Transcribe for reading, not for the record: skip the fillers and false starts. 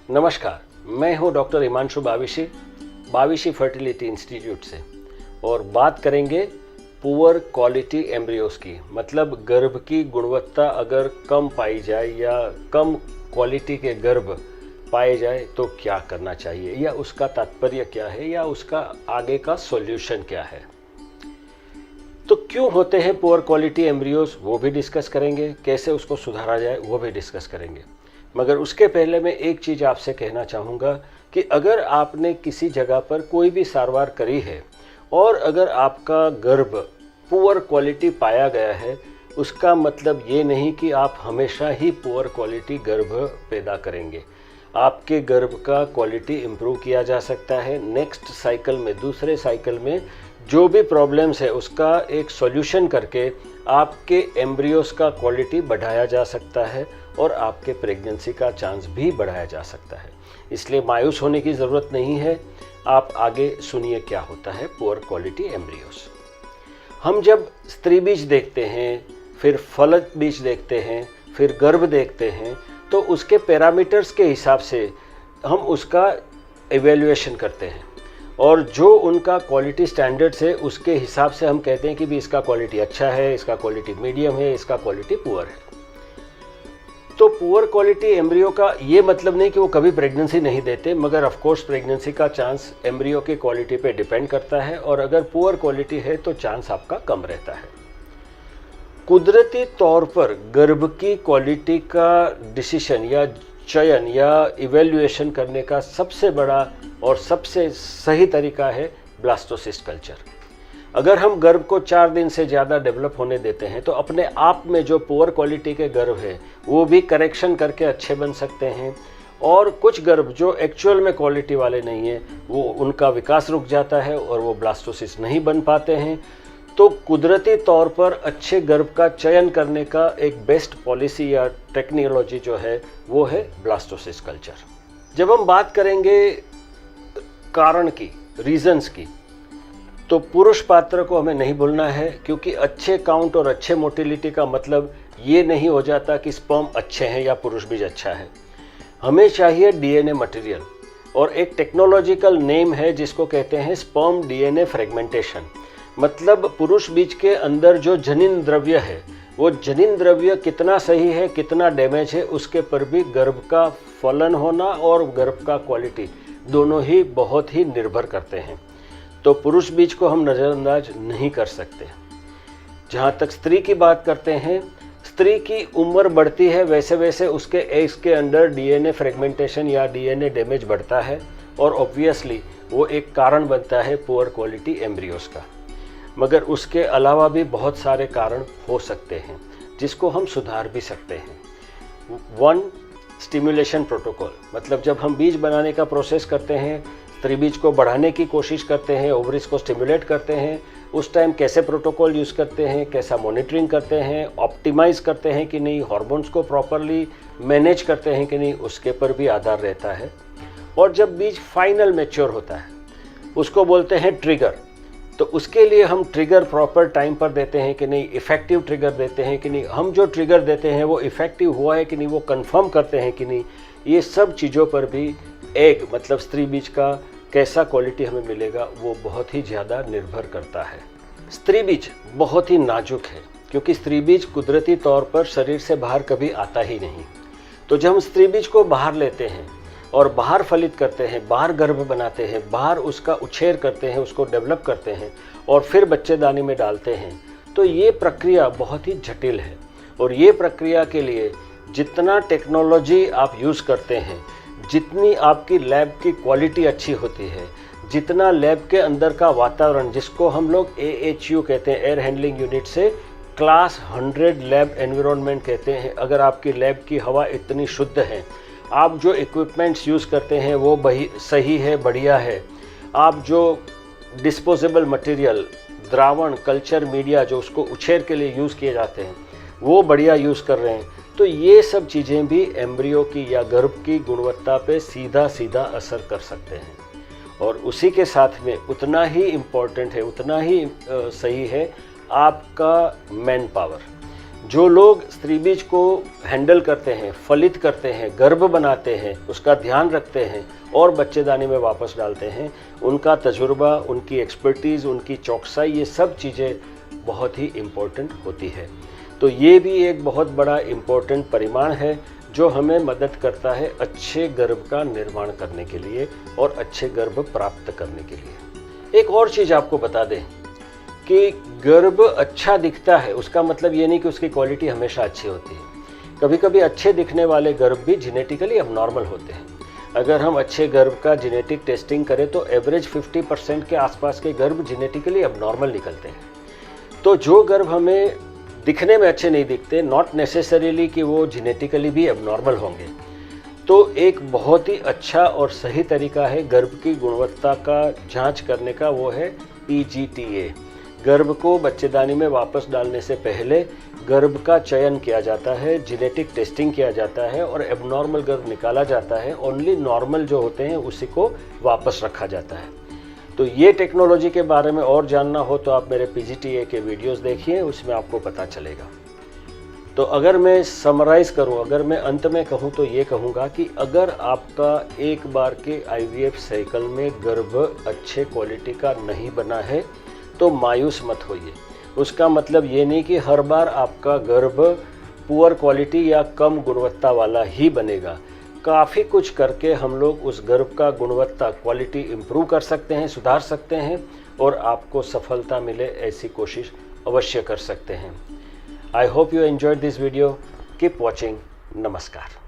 नमस्कार, मैं हूं डॉक्टर हिमांशु बाविशी फर्टिलिटी इंस्टीट्यूट से और बात करेंगे पुअर क्वालिटी एम्ब्रियोस की। मतलब गर्भ की गुणवत्ता अगर कम पाई जाए या कम क्वालिटी के गर्भ पाए जाए तो क्या करना चाहिए, या उसका तात्पर्य क्या है, या उसका आगे का सॉल्यूशन क्या है। तो क्यों होते हैं पुअर क्वालिटी एम्ब्रियोस वो भी डिस्कस करेंगे, कैसे उसको सुधारा जाए वो भी डिस्कस करेंगे। मगर उसके पहले मैं एक चीज़ आपसे कहना चाहूँगा कि अगर आपने किसी जगह पर कोई भी सारवार करी है और अगर आपका गर्भ पुअर क्वालिटी पाया गया है, उसका मतलब ये नहीं कि आप हमेशा ही पुअर क्वालिटी गर्भ पैदा करेंगे। आपके गर्भ का क्वालिटी इम्प्रूव किया जा सकता है। नेक्स्ट साइकिल में, दूसरे साइकिल में जो भी प्रॉब्लम्स है उसका एक सॉल्यूशन करके आपके एम्ब्रियोस का क्वालिटी बढ़ाया जा सकता है और आपके प्रेगनेंसी का चांस भी बढ़ाया जा सकता है। इसलिए मायूस होने की ज़रूरत नहीं है। आप आगे सुनिए क्या होता है पुअर क्वालिटी एम्ब्रियोस। हम जब स्त्री बीज देखते हैं, फिर फलक बीज देखते हैं, फिर गर्भ देखते हैं, तो उसके पैरामीटर्स के हिसाब से हम उसका एवेल्युएशन करते हैं और जो उनका क्वालिटी स्टैंडर्ड्स है उसके हिसाब से हम कहते हैं कि भी इसका क्वालिटी अच्छा है, इसका क्वालिटी मीडियम है, इसका क्वालिटी पुअर है। तो पुअर क्वालिटी एम्ब्रियो का ये मतलब नहीं कि वो कभी प्रेगनेंसी नहीं देते, मगर ऑफ कोर्स प्रेगनेंसी का चांस एम्ब्रियो की क्वालिटी पे डिपेंड करता है और अगर पुअर क्वालिटी है तो चांस आपका कम रहता है। कुदरती तौर पर गर्भ की क्वालिटी का डिसीजन या चयन या इवेल्युएशन करने का सबसे बड़ा और सबसे सही तरीका है ब्लास्टोसिस्ट कल्चर। अगर हम गर्भ को 4 दिन से ज़्यादा डेवलप होने देते हैं तो अपने आप में जो पुअर क्वालिटी के गर्भ है वो भी करेक्शन करके अच्छे बन सकते हैं, और कुछ गर्भ जो एक्चुअल में क्वालिटी वाले नहीं है वो उनका विकास रुक जाता है और वो ब्लास्टोसिस्ट नहीं बन पाते हैं। तो कुदरती तौर पर अच्छे गर्भ का चयन करने का एक बेस्ट पॉलिसी या टेक्नोलॉजी जो है वो है ब्लास्टोसिस्ट कल्चर। जब हम बात करेंगे कारण की, रीजंस की, तो पुरुष पात्र को हमें नहीं भूलना है, क्योंकि अच्छे काउंट और अच्छे मोटिलिटी का मतलब ये नहीं हो जाता कि स्पर्म अच्छे हैं या पुरुष बीज अच्छा है। हमें चाहिए डीएनए मटेरियल, और एक टेक्नोलॉजिकल नेम है जिसको कहते हैं स्पर्म डीएनए फ्रेगमेंटेशन। मतलब पुरुष बीज के अंदर जो जनिन द्रव्य है वो जनिन द्रव्य कितना सही है, कितना डैमेज है, उसके पर भी गर्भ का फलन होना और गर्भ का क्वालिटी दोनों ही बहुत ही निर्भर करते हैं। तो पुरुष बीज को हम नज़रअंदाज नहीं कर सकते। जहाँ तक स्त्री की बात करते हैं, स्त्री की उम्र बढ़ती है वैसे वैसे उसके एग्स के अंदर डीएनए फ्रेगमेंटेशन या डीएनए डैमेज बढ़ता है और ऑब्वियसली वो एक कारण बनता है पुअर क्वालिटी एम्ब्रियोस का। मगर उसके अलावा भी बहुत सारे कारण हो सकते हैं जिसको हम सुधार भी सकते हैं। 1. स्टिमुलेशन प्रोटोकॉल, मतलब जब हम बीज बनाने का प्रोसेस करते हैं, स्त्री बीज को बढ़ाने की कोशिश करते हैं, ओवरीज को स्टिमुलेट करते हैं, उस टाइम कैसे प्रोटोकॉल यूज़ करते हैं, कैसा मॉनिटरिंग करते हैं, ऑप्टिमाइज़ करते हैं कि नहीं, हार्मोन्स को प्रॉपरली मैनेज करते हैं कि नहीं, उसके पर भी आधार रहता है। और जब बीज फाइनल मैच्योर होता है उसको बोलते हैं ट्रिगर। तो उसके लिए हम ट्रिगर प्रॉपर टाइम पर देते हैं कि नहीं, इफ़ेक्टिव ट्रिगर देते हैं कि नहीं, हम जो ट्रिगर देते हैं वो इफ़ेक्टिव हुआ है कि नहीं, वो कंफर्म करते हैं कि नहीं। ये सब चीज़ों पर भी एग मतलब स्त्री बीज का कैसा क्वालिटी हमें मिलेगा वो बहुत ही ज़्यादा निर्भर करता है। स्त्री बीज बहुत ही नाजुक है क्योंकि स्त्री बीज कुदरती तौर पर शरीर से बाहर कभी आता ही नहीं। तो जब हम स्त्री बीज को बाहर लेते हैं और बाहर फलित करते हैं, बाहर गर्भ बनाते हैं, बाहर उसका उछेर करते हैं, उसको डेवलप करते हैं और फिर बच्चेदानी में डालते हैं, तो ये प्रक्रिया बहुत ही जटिल है। और ये प्रक्रिया के लिए जितना टेक्नोलॉजी आप यूज़ करते हैं, जितनी आपकी लैब की क्वालिटी अच्छी होती है, जितना लैब के अंदर का वातावरण, जिसको हम लोग AHU कहते हैं, एयर हैंडलिंग यूनिट से क्लास 100 लैब एनवायरनमेंट कहते हैं, अगर आपकी लैब की हवा इतनी शुद्ध है, आप जो इक्विपमेंट्स यूज़ करते हैं वो सही है, बढ़िया है, आप जो डिस्पोजेबल मटेरियल, द्रावण, कल्चर मीडिया जो उसको उछेर के लिए यूज़ किए जाते हैं वो बढ़िया यूज़ कर रहे हैं, तो ये सब चीज़ें भी एम्ब्रियो की या गर्भ की गुणवत्ता पे सीधा सीधा असर कर सकते हैं। और उसी के साथ में उतना ही इम्पोर्टेंट है, उतना ही सही है आपका मैन पावर। जो लोग स्त्री बीज को हैंडल करते हैं, फलित करते हैं, गर्भ बनाते हैं, उसका ध्यान रखते हैं और बच्चेदानी में वापस डालते हैं, उनका तजुर्बा, उनकी एक्सपर्टीज़, उनकी चौकसाई, ये सब चीज़ें बहुत ही इम्पोर्टेंट होती है। तो ये भी एक बहुत बड़ा इम्पोर्टेंट परिमाण है जो हमें मदद करता है अच्छे गर्भ का निर्माण करने के लिए और अच्छे गर्भ प्राप्त करने के लिए। एक और चीज़ आपको बता दें कि गर्भ अच्छा दिखता है, उसका मतलब ये नहीं कि उसकी क्वालिटी हमेशा अच्छी होती है। कभी कभी अच्छे दिखने वाले गर्भ भी जेनेटिकली अबनॉर्मल होते हैं। अगर हम अच्छे गर्भ का जेनेटिक टेस्टिंग करें तो एवरेज 50% के आसपास के गर्भ जेनेटिकली अबनॉर्मल निकलते हैं। तो जो गर्भ हमें दिखने में अच्छे नहीं दिखते, नॉट नेसेसरीली कि वो जेनेटिकली भी अबनॉर्मल होंगे। तो एक बहुत ही अच्छा और सही तरीका है गर्भ की गुणवत्ता का जांच करने का, वो है PGTA। गर्भ को बच्चेदानी में वापस डालने से पहले गर्भ का चयन किया जाता है, जेनेटिक टेस्टिंग किया जाता है और एबनॉर्मल गर्भ निकाला जाता है। ओनली नॉर्मल जो होते हैं उसी को वापस रखा जाता है। तो ये टेक्नोलॉजी के बारे में और जानना हो तो आप मेरे PGTA के वीडियोस देखिए, उसमें आपको पता चलेगा। तो अगर मैं समराइज़ करूं, अगर मैं अंत में कहूं तो ये कहूँगा कि अगर आपका एक बार के IVF साइकिल में गर्भ अच्छे क्वालिटी का नहीं बना है तो मायूस मत होइए। उसका मतलब ये नहीं कि हर बार आपका गर्भ पुअर क्वालिटी या कम गुणवत्ता वाला ही बनेगा। काफ़ी कुछ करके हम लोग उस गर्भ का गुणवत्ता, क्वालिटी इम्प्रूव कर सकते हैं, सुधार सकते हैं और आपको सफलता मिले ऐसी कोशिश अवश्य कर सकते हैं। I hope you enjoyed this video. Keep watching. नमस्कार।